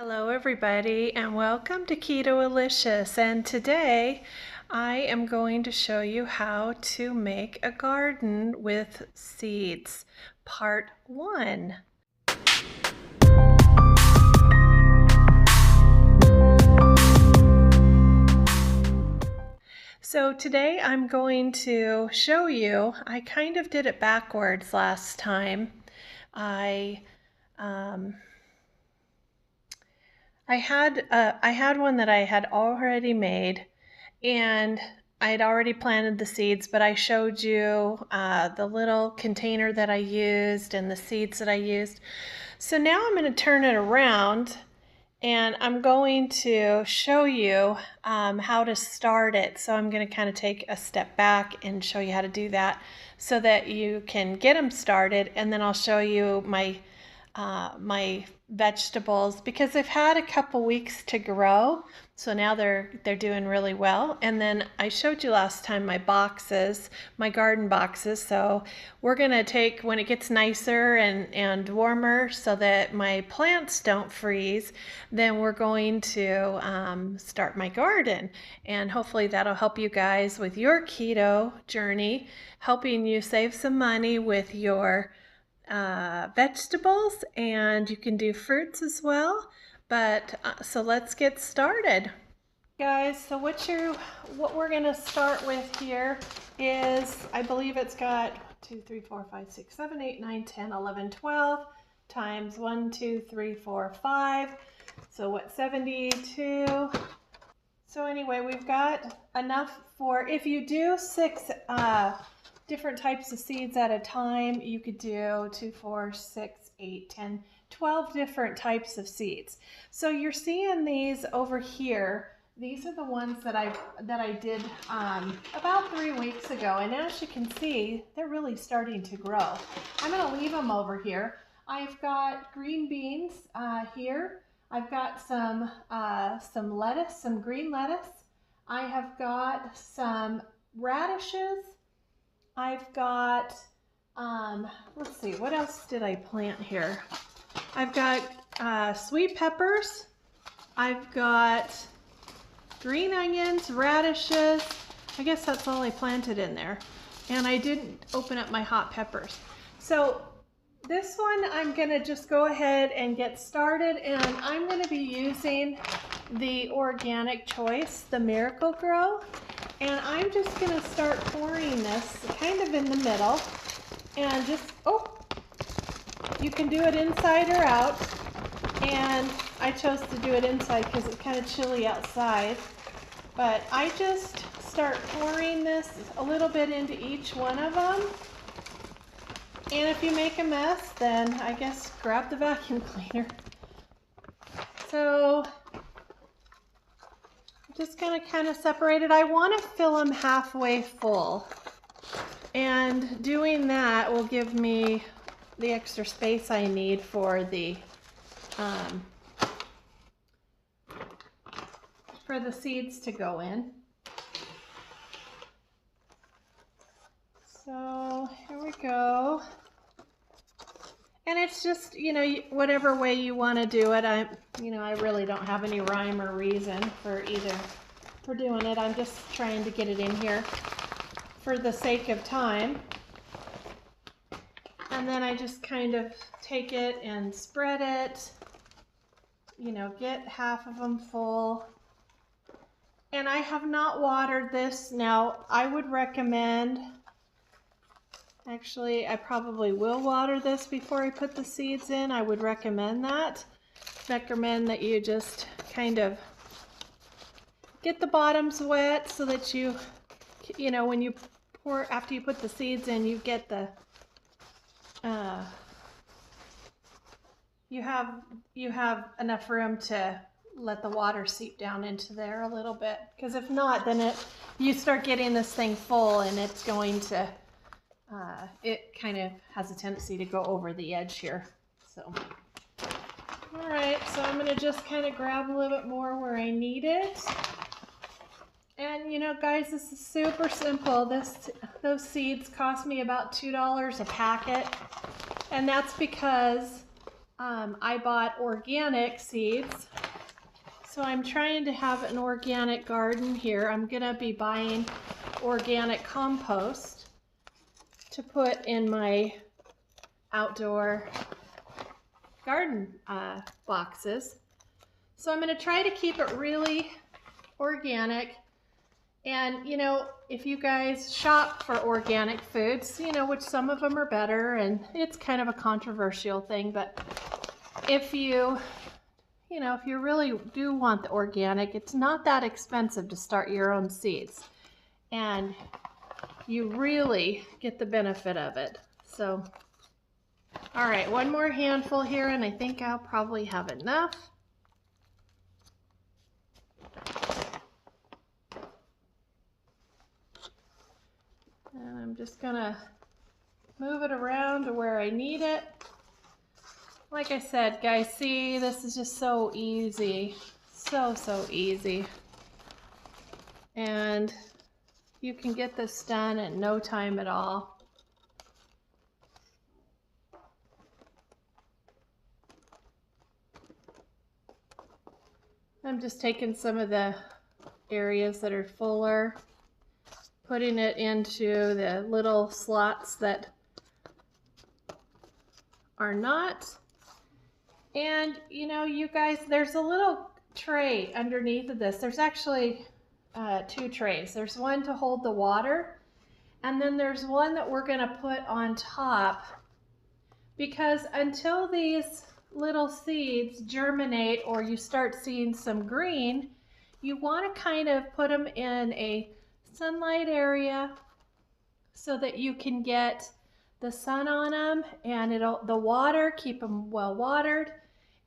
Hello everybody and welcome to Keto-alicious, and today I am going to show you how to make a garden with seeds, part 1. So today I'm going to show you, I kind of did it backwards last time. I had one that I had already made, and I had already planted the seeds, but I showed you the little container that I used and the seeds that I used. So now I'm going to turn it around and I'm going to show you how to start it. So I'm going to kind of take a step back and show you how to do that so that you can get them started, and then I'll show you my vegetables, because they've had a couple weeks to grow, so now they're doing really well. And then I showed you last time my boxes, my garden boxes, so we're gonna take, when it gets nicer and warmer so that my plants don't freeze, then we're going to start my garden, and hopefully that'll help you guys with your keto journey, helping you save some money with your vegetables, and you can do fruits as well. But so let's get started, guys. So what we're going to start with here is, I believe it's got 2, 3, 4, 5, 6, 7, 8, 9, 10, 11, 12 times 1, 2, 3, 4, 5. So what, 72? So anyway, we've got enough for, if you do 6 different types of seeds at a time, you could do 2, 4, 6, 8, 10, 12 different types of seeds. So you're seeing these over here. These are the ones that I did about 3 weeks ago, and as you can see, they're really starting to grow. I'm going to leave them over here. I've got green beans here. I've got some lettuce, some green lettuce. I have got some radishes. I've got, let's see, what else did I plant here? I've got sweet peppers. I've got green onions, radishes. I guess that's all I planted in there. And I didn't open up my hot peppers. So this one, I'm gonna just go ahead and get started, and I'm gonna be using the organic choice, the Miracle-Gro. And I'm just gonna start pouring this kind of in the middle, and just, you can do it inside or out, and I chose to do it inside because it's kind of chilly outside. But I just start pouring this a little bit into each one of them. And if you make a mess, then I guess grab the vacuum cleaner. So just gonna kind of separate it. I want to fill them halfway full, and doing that will give me the extra space I need for the seeds to go in. So here we go. And it's just, whatever way you want to do it. I really don't have any rhyme or reason for doing it. I'm just trying to get it in here for the sake of time. And then I just kind of take it and spread it, get half of them full. And I have not watered this. Now, I would recommend, actually, I probably will water this before I put the seeds in. I would recommend that. Recommend that you just kind of get the bottoms wet so that when you pour, after you put the seeds in, you get the, you have enough room to let the water seep down into there a little bit. Because if not, then you start getting this thing full, and it's going to, it kind of has a tendency to go over the edge here. So, all right, so I'm going to just kind of grab a little bit more where I need it. And guys, this is super simple. Those seeds cost me about $2 a packet, and that's because I bought organic seeds. So I'm trying to have an organic garden here. I'm gonna be buying organic compost to put in my outdoor garden boxes. So I'm gonna try to keep it really organic. And you know, if you guys shop for organic foods, you know, which some of them are better, and it's kind of a controversial thing, but if you really do want the organic, it's not that expensive to start your own seeds, and you really get the benefit of it. So, all right, one more handful here, and I think I'll probably have enough. And I'm just gonna move it around to where I need it. Like I said, guys, see, this is just so easy. So easy. And you can get this done in no time at all. I'm just taking some of the areas that are fuller, putting it into the little slots that are not. And you know, you guys, there's a little tray underneath of this. There's actually two trays. There's one to hold the water, and then there's one that we're gonna put on top, because until these little seeds germinate or you start seeing some green, you want to kind of put them in a sunlight area so that you can get the sun on them, and the water, keep them well watered.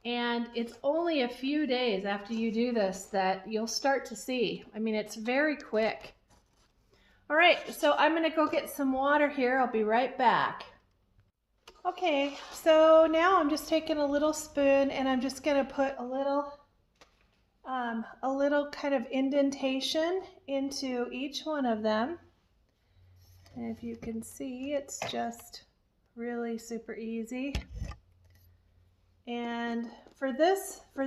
And it's only a few days after you do this that you'll start to see. I mean, it's very quick. All right, so I'm gonna go get some water here. I'll be right back. Okay, so now I'm just taking a little spoon and I'm just gonna put a little kind of indentation into each one of them. And if you can see, it's just really super easy. And for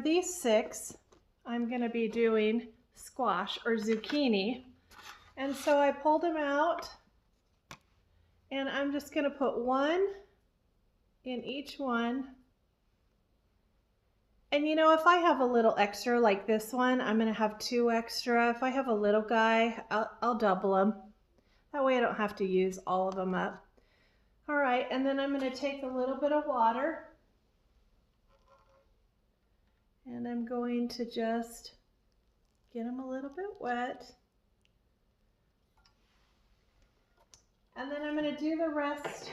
these 6, I'm gonna be doing squash or zucchini. And so I pulled them out, and I'm just gonna put one in each one. And you know, if I have a little extra like this one, I'm gonna have 2 extra. If I have a little guy, I'll double them. That way I don't have to use all of them up. All right, and then I'm gonna take a little bit of water, and I'm going to just get them a little bit wet. And then I'm gonna do the rest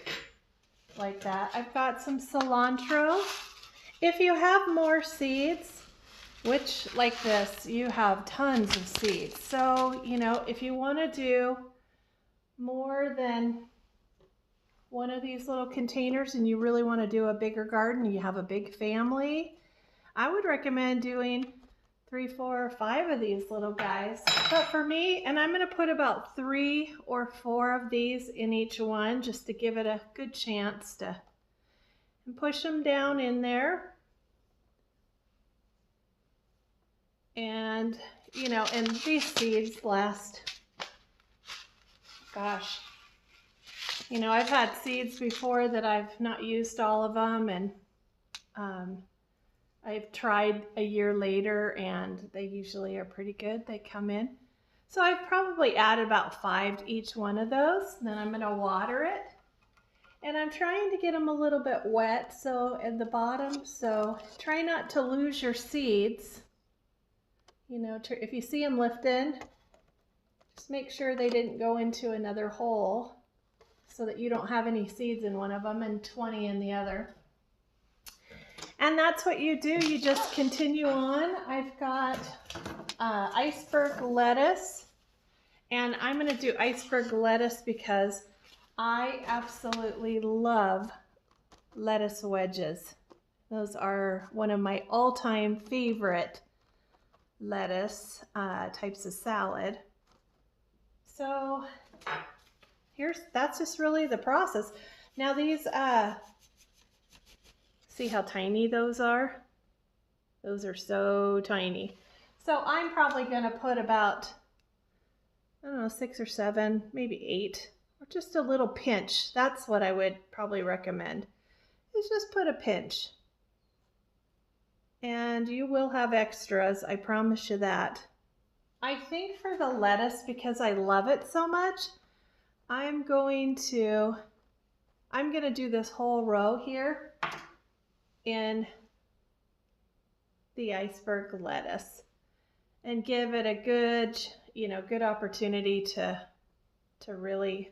like that. I've got some cilantro. If you have more seeds, which like this, you have tons of seeds. So, you know, if you want to do more than one of these little containers and you really want to do a bigger garden, you have a big family, I would recommend doing 3, 4, or 5 of these little guys. But for me, and I'm going to put about 3 or 4 of these in each one just to give it a good chance to, and push them down in there. And you know, and these seeds last, gosh, you know, I've had seeds before that I've not used all of them, and I've tried a year later and they usually are pretty good. They come in. So I've probably added about 5 to each one of those. Then I'm going to water it. And I'm trying to get them a little bit wet, so at the bottom, so try not to lose your seeds. You know, if you see them lifted, just make sure they didn't go into another hole so that you don't have any seeds in one of them and 20 in the other. And that's what you do. You just continue on. I've got iceberg lettuce, and I'm going to do iceberg lettuce because I absolutely love lettuce wedges. Those are one of my all-time favorite lettuce types of salad. So that's just really the process. Now these, see how tiny those are? Those are so tiny. So I'm probably going to put about, I don't know, 6 or 7, maybe 8, or just a little pinch. That's what I would probably recommend, is just put a pinch. And you will have extras, I promise you that. I think for the lettuce, because I love it so much, I'm going to do this whole row here in the iceberg lettuce and give it a good, good opportunity to really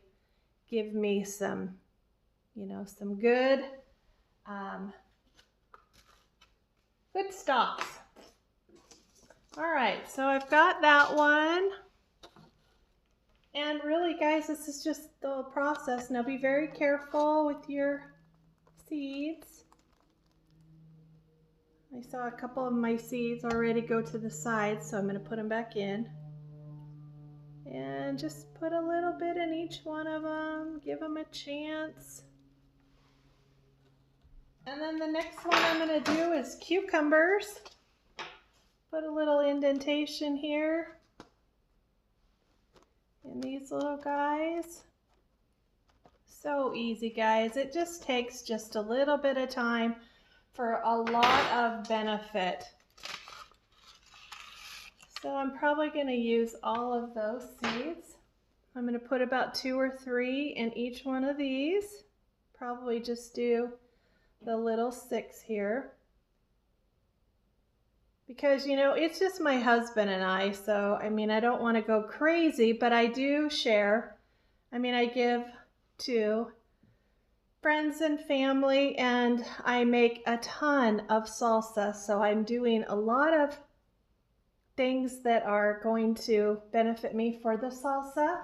give me some, some good, good stalks. All right, so I've got that one. And really, guys, this is just the process. Now be very careful with your seeds. I saw a couple of my seeds already go to the side, so I'm going to put them back in. And just put a little bit in each one of them. Give them a chance. And then the next one I'm going to do is cucumbers. Put a little indentation here. And these little guys. So easy, guys. It just takes just a little bit of time for a lot of benefit. So I'm probably going to use all of those seeds. I'm going to put about 2 or 3 in each one of these. Probably just do the little 6 here. Because, it's just my husband and I, so, I don't want to go crazy, but I do share. I give to friends and family, and I make a ton of salsa, so I'm doing a lot of things that are going to benefit me for the salsa.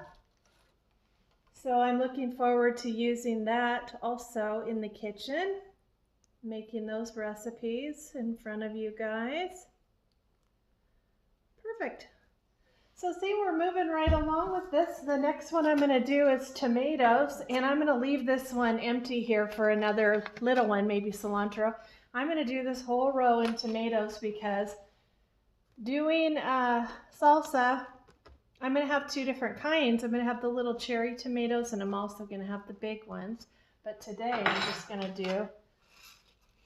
So I'm looking forward to using that also in the kitchen, making those recipes in front of you guys. Perfect. So see, we're moving right along with this. The next one I'm going to do is tomatoes, and I'm going to leave this one empty here for another little one, maybe cilantro. I'm going to do this whole row in tomatoes because doing salsa, I'm going to have 2 different kinds. I'm going to have the little cherry tomatoes, and I'm also going to have the big ones. But today I'm just going to do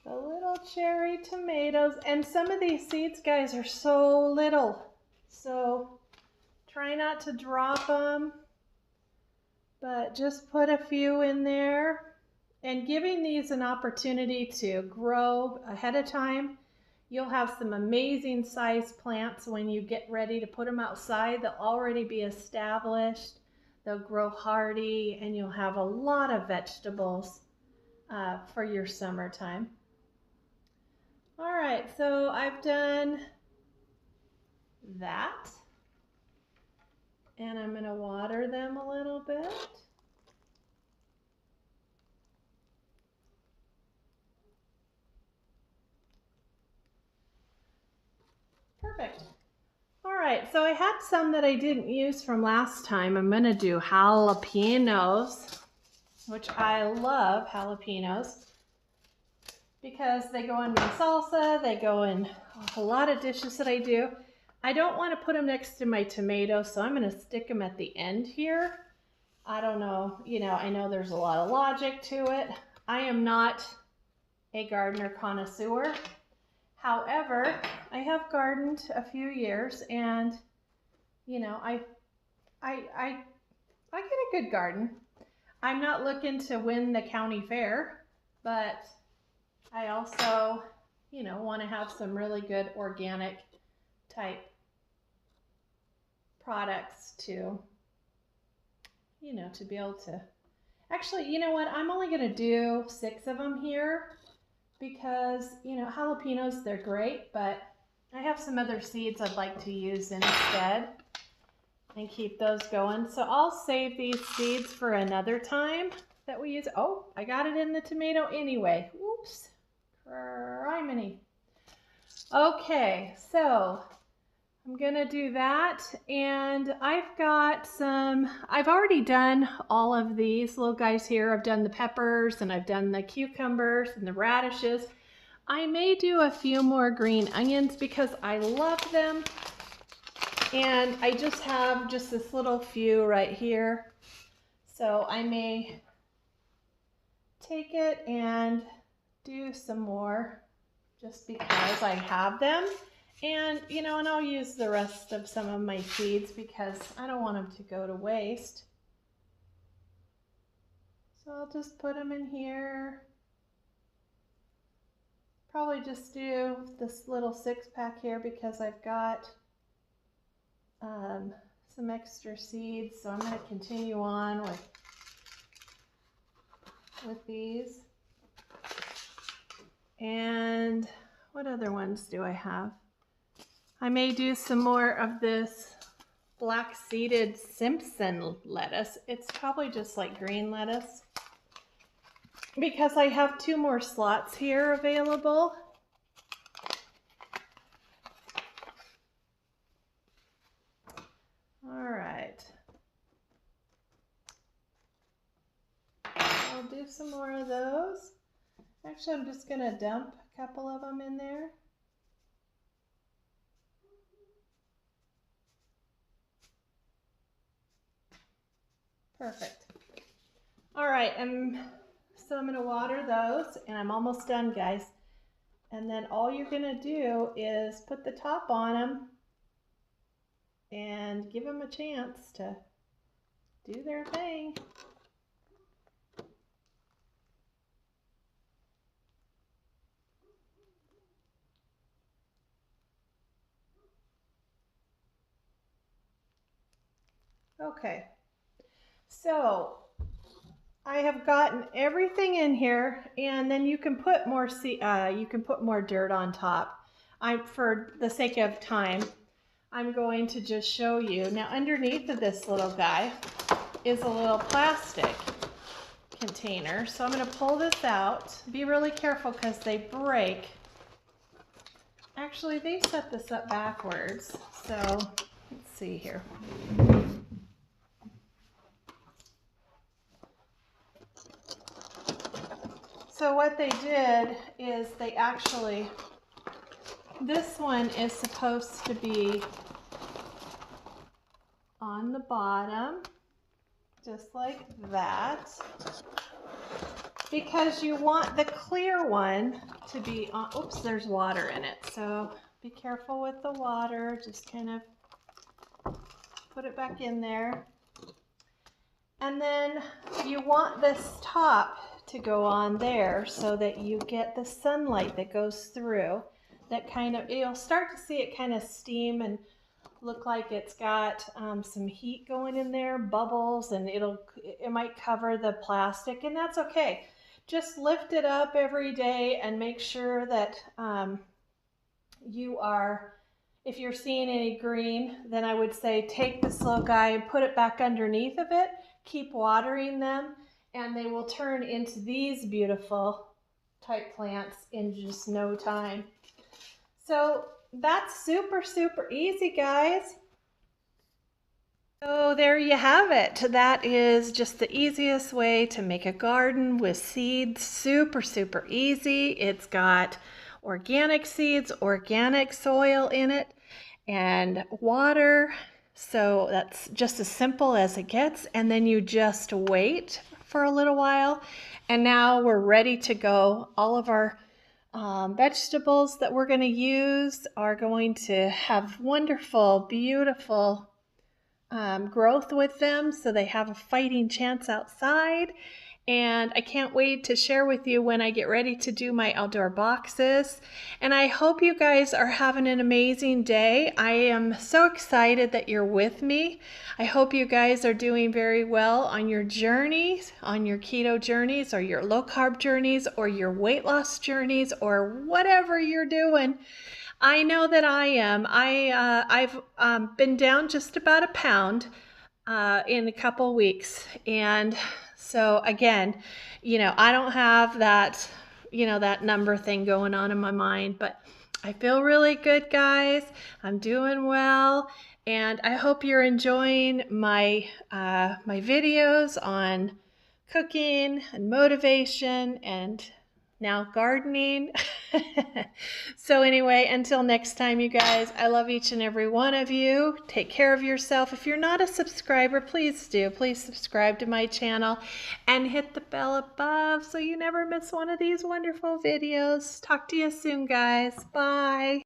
the little cherry tomatoes. And some of these seeds, guys, are so little. So try not to drop them, but just put a few in there. And giving these an opportunity to grow ahead of time, you'll have some amazing size plants when you get ready to put them outside. They'll already be established, they'll grow hardy, and you'll have a lot of vegetables for your summertime. All right, so I've done that. And I'm going to water them a little bit. Perfect. All right, so I had some that I didn't use from last time. I'm going to do jalapenos, which I love jalapenos because they go in my salsa, they go in a lot of dishes that I do. I don't want to put them next to my tomatoes, so I'm going to stick them at the end here. I don't know, I know there's a lot of logic to it. I am not a gardener connoisseur. However, I have gardened a few years, and I get a good garden. I'm not looking to win the county fair, but I also, want to have some really good organic type products to, to be able to. Actually, you know what? I'm only going to do 6 of them here because, jalapenos, they're great, but I have some other seeds I'd like to use instead and keep those going. So I'll save these seeds for another time that we use. Oh, I got it in the tomato anyway. Oops. Criminy. Okay, so I'm gonna do that, and I've already done all of these little guys here. I've done the peppers, and I've done the cucumbers and the radishes. I may do a few more green onions because I love them. And I just have just this little few right here. So I may take it and do some more just because I have them. And, you know, and I'll use the rest of some of my seeds because I don't want them to go to waste. So I'll just put them in here. Probably just do this little 6-pack here because I've got some extra seeds. So I'm going to continue on with these. And what other ones do I have? I may do some more of this black seeded Simpson lettuce. It's probably just like green lettuce because I have 2 more slots here available. All right. I'll do some more of those. Actually, I'm just going to dump a couple of them in there. Perfect. All right, so I'm going to water those, and I'm almost done, guys. And then all you're going to do is put the top on them and give them a chance to do their thing. Okay, so I have gotten everything in here, and then you can put more dirt on top. For the sake of time, I'm going to just show you. Now, underneath of this little guy is a little plastic container. So I'm going to pull this out. Be really careful because they break. Actually, they set this up backwards. So let's see here. So what they did is they actually, this one is supposed to be on the bottom, just like that, because you want the clear one to be on, oops, there's water in it. So be careful with the water, just kind of put it back in there. And then you want this top to go on there so that you get the sunlight that goes through. That kind of, you'll start to see it kind of steam and look like it's got some heat going in there, bubbles, and it might cover the plastic, and that's okay. Just lift it up every day and make sure that if you're seeing any green, then I would say take this little guy and put it back underneath of it. Keep watering them, and they will turn into these beautiful type plants in just no time. So that's super, super easy, guys. So there you have it. That is just the easiest way to make a garden with seeds. Super, super easy. It's got organic seeds, organic soil in it, and water. So that's just as simple as it gets. And then you just wait for a little while. And now we're ready to go. All of our vegetables that we're going to use are going to have wonderful, beautiful growth with them, so they have a fighting chance outside. And I can't wait to share with you when I get ready to do my outdoor boxes. And I hope you guys are having an amazing day. I am so excited that you're with me. I hope you guys are doing very well on your journeys, on your keto journeys, or your low carb journeys, or your weight loss journeys, or whatever you're doing. I know that I am. I've been down just about a pound in a couple weeks. And so again, I don't have that, that number thing going on in my mind, but I feel really good, guys. I'm doing well. And I hope you're enjoying my videos on cooking and motivation and now gardening. So anyway, until next time, you guys, I love each and every one of you. Take care of yourself. If you're not a subscriber, please do. Please subscribe to my channel and hit the bell above so you never miss one of these wonderful videos. Talk to you soon, guys. Bye.